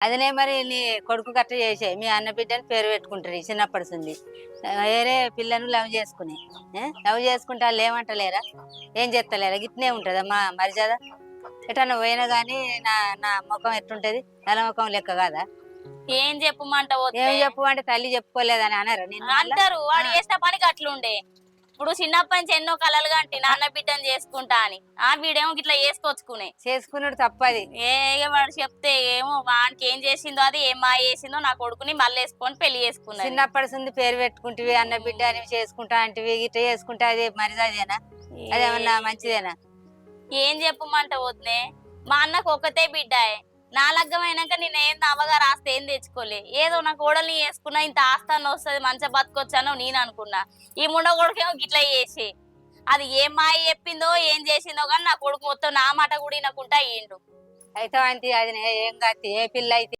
అదనే మరి నీ కొడుకు గట్ట చేసే మీ అన్న బిడ్డని పేరు పెట్టుకుంటారు చిన్నప్పటి నుండి వేరే పిల్లను లవ్ చేసుకుని లవ్ చేసుకుంటే వాళ్ళు ఏమంటలేరా ఏం చేస్తలేరా గిట్నే ఉంటుందా మా మర్యాద ఎటన్నా పోయినా కానీ నా నా ముఖం ఎట్టుంటది నెల ముఖం లెక్క కాదా ఏం చెప్పమంట ఏం చెప్పు అంటే తల్లి చెప్పుకోలేదని అనరా నేను అంటారు వాడు చేసిన పనికి అట్లుండే ఇప్పుడు చిన్నప్పటి నుంచి ఎన్నో కలలు కంటి నాన్న బిడ్డను చేసుకుంటా అని వీడేమో ఇట్లా చేసుకున్నాడు తప్పది వాడు చెప్తే ఏమో వానికి ఏం చేసిందో అది ఏం మాయ చేసిందో నా కొడుకుని మళ్ళీ వేసుకొని పెళ్లి చేసుకున్నా చిన్నప్పటి నుండి పేరు పెట్టుకుంటివి అన్న బిడ్డ అని చేసుకుంటా అంటివి ఇట్లా చేసుకుంటే అది మరిదాదేనా అదేమన్నా మంచిదేనా ఏం చెప్పమంట వద్దే మా అన్నకు ఒకతే బిడ్డాయే నా లగ్గమైనాక నేను ఏం అవ్వగారు ఆస్తి ఏం తెచ్చుకోలే ఏదో నా కోడల్ని వేసుకున్నా ఇంత ఆస్తాన్ని వస్తుంది మంచిగా బతకొచ్చానో నేను అనుకున్నా ఈ ముండ కొడుకేమో గిట్లా చేసి అది ఏం మాయ చెప్పిందో ఏం చేసిందో కానీ నా కొడుకు మొత్తం నా మాట కూడా వినకుండా అయ్యిండు అయితే అది ఏం కాదు ఏ పిల్ల అయితే